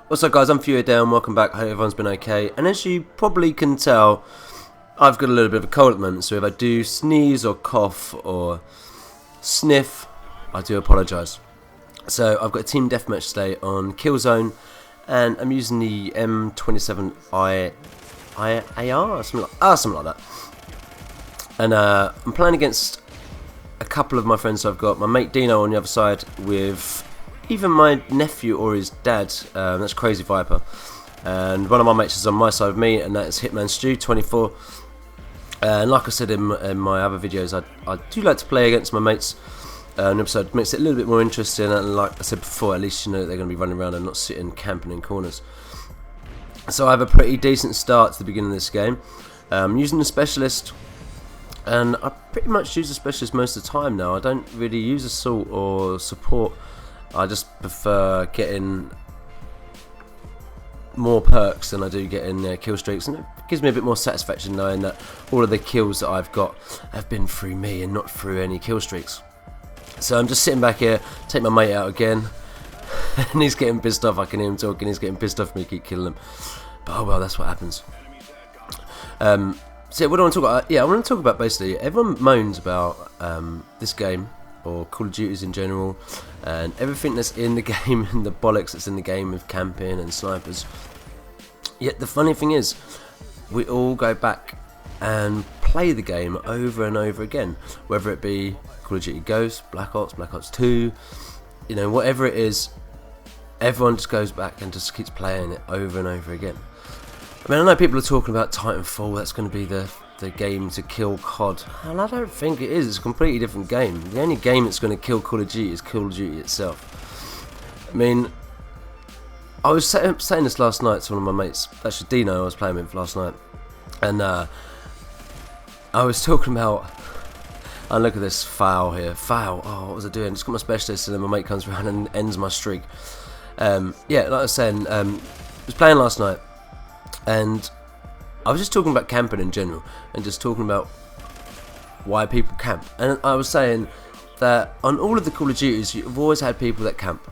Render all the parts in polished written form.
What's up guys, I'm Fewerdan, welcome back, hope everyone's been okay, and as you probably can tell, I've got a little bit of a cold at the moment, so if I do sneeze or cough or sniff, I do apologise. So I've got a team deathmatch today on Killzone, and I'm using the M27 AR, something like that. And I'm playing against a couple of my friends. So I've got my mate Dino on the other side with even my nephew or his dad, that's Crazy Viper, and one of my mates is on my side of me, and that is Hitman Stew 24. And like I said in my other videos, I do like to play against my mates on the episode. Makes it a little bit more interesting, and like I said before, at least you know that they're going to be running around and not sitting camping in corners. So I have a pretty decent start to the beginning of this game. Using the specialist, and I pretty much use the specialist most of the time now. I don't really use assault or support. I just prefer getting more perks than I do getting kill streaks, and it gives me a bit more satisfaction knowing that all of the kills that I've got have been through me and not through any kill streaks. So I'm just sitting back here, take my mate out again, and he's getting pissed off. I can hear him talking, he's getting pissed off at me, keep killing him. But oh well, that's what happens. So what do I want to talk about? Yeah, I want to talk about basically, everyone moans about this game, or Call of Duties in general, and everything that's in the game and the bollocks that's in the game with camping and snipers. Yet the funny thing is, we all go back and play the game over and over again, whether it be Call of Duty Ghosts, Black Ops 2, you know, whatever it is, everyone just goes back and just keeps playing it over and over again. I mean, I know people are talking about Titanfall, that's going to be the game to kill COD, and I don't think it is. It's a completely different game. The only game that's going to kill Call of Duty is Call of Duty itself. I mean, I was saying this last night to one of my mates, actually Dino I was playing with last night, and I was talking about, and look at this foul here, oh what was I doing, just got my specialist and then my mate comes around and ends my streak. Yeah, like I was saying, I was playing last night, and I was just talking about camping in general, and just talking about why people camp. And I was saying that on all of the Call of Duties, you've always had people that camp,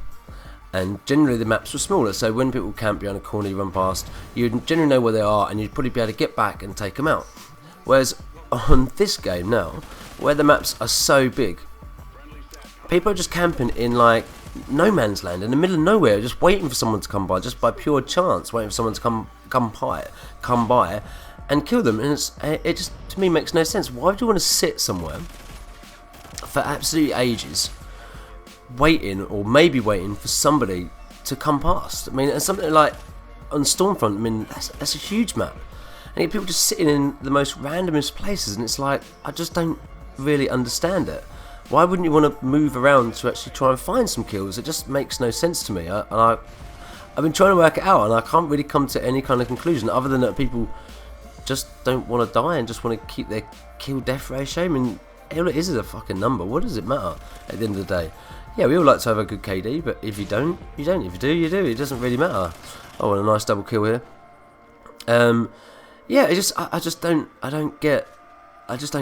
and generally the maps were smaller, so when people camp behind a corner, you run past, you'd generally know where they are, and you'd probably be able to get back and take them out. Whereas on this game now, where the maps are so big, people are just camping in like no man's land, in the middle of nowhere, just waiting for someone to come by, just by pure chance, waiting for someone to come by and kill them. And it just, to me, makes no sense. Why would you want to sit somewhere for absolute ages waiting, or maybe waiting for somebody to come past? I mean, it's something like on Stormfront, I mean, that's a huge map, and you get people just sitting in the most randomest places, and it's like, I just don't really understand it. Why wouldn't you want to move around to actually try and find some kills? It just makes no sense to me. I've been trying to work it out, and I can't really come to any kind of conclusion other than that people just don't want to die and just want to keep their kill-death ratio. I mean, all it is a fucking number. What does it matter at the end of the day? Yeah, we all like to have a good KD, but if you don't, you don't. If you do, you do. It doesn't really matter. Oh, and a nice double kill here. Yeah, I just don't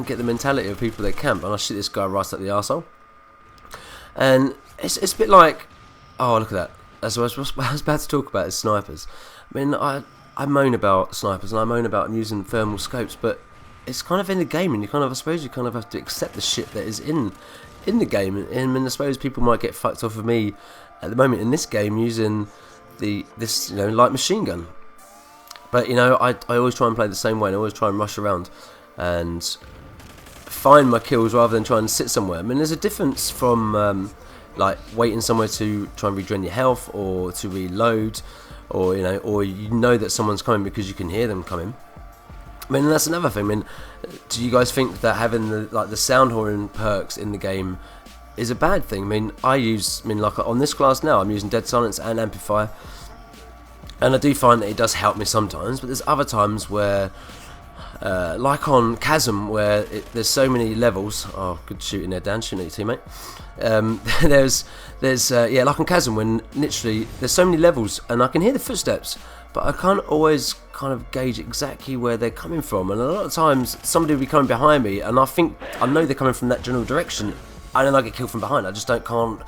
get the mentality of people that camp, and I shoot this guy right up the arsehole. And it's a bit like, oh look at that. That's what I was about to talk about, is snipers. I mean, I moan about snipers, and I moan about using thermal scopes, but it's kind of in the game, and I suppose you kind of have to accept the shit that is in the game. And I suppose people might get fucked off of me at the moment in this game using this light machine gun. But I always try and play the same way, and I always try and rush around and find my kills rather than try and sit somewhere. I mean, there's a difference from like waiting somewhere to try and regen your health, or to reload, or you know that someone's coming because you can hear them coming. I mean, that's another thing. I mean, do you guys think that having the sound horn perks in the game is a bad thing? I mean, like on this class now, I'm using Dead Silence and Amplifier, and I do find that it does help me sometimes, but there's other times where like on Chasm, where there's so many levels. Oh, good shooting there, Dan. Shooting at your teammate. Yeah, like on Chasm, when literally there's so many levels, and I can hear the footsteps, but I can't always kind of gauge exactly where they're coming from. And a lot of times, somebody will be coming behind me, and I know they're coming from that general direction, and then I get killed from behind. I just can't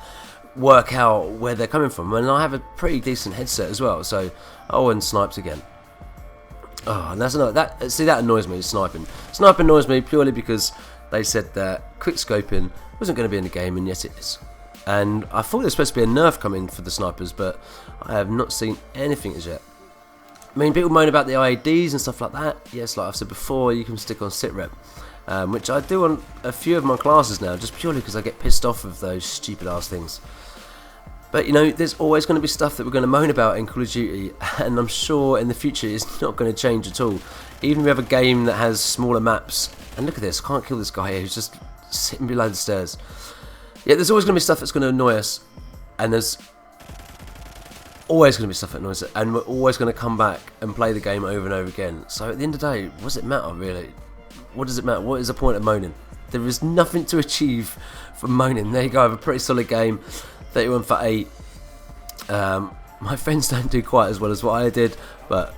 work out where they're coming from, and I have a pretty decent headset as well. So, oh, and snipes again. Oh, and that's another, that annoys me. Sniping annoys me purely because they said that quick scoping wasn't going to be in the game, and yet it is. And I thought there's supposed to be a nerf coming for the snipers, but I have not seen anything as yet. I mean, people moan about the IEDs and stuff like that. Yes, like I've said before, you can stick on sitrep, which I do on a few of my classes now, just purely because I get pissed off of those stupid ass things. But you know, there's always going to be stuff that we're going to moan about in Call of Duty, and I'm sure in the future it's not going to change at all. Even if we have a game that has smaller maps, and look at this, I can't kill this guy here who's just sitting below the stairs. Yeah, there's always going to be stuff that's going to annoy us, and there's always going to be stuff that annoys us, and we're always going to come back and play the game over and over again. So at the end of the day, what does it matter really? What does it matter? What is the point of moaning? There is nothing to achieve from moaning. There you go, I have a pretty solid game. 31 for 8. My friends don't do quite as well as what I did, but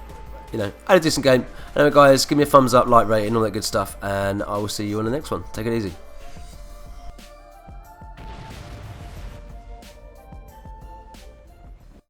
you know, I had a decent game. Anyway guys, give me a thumbs up, like rating, all that good stuff, and I will see you on the next one. Take it easy.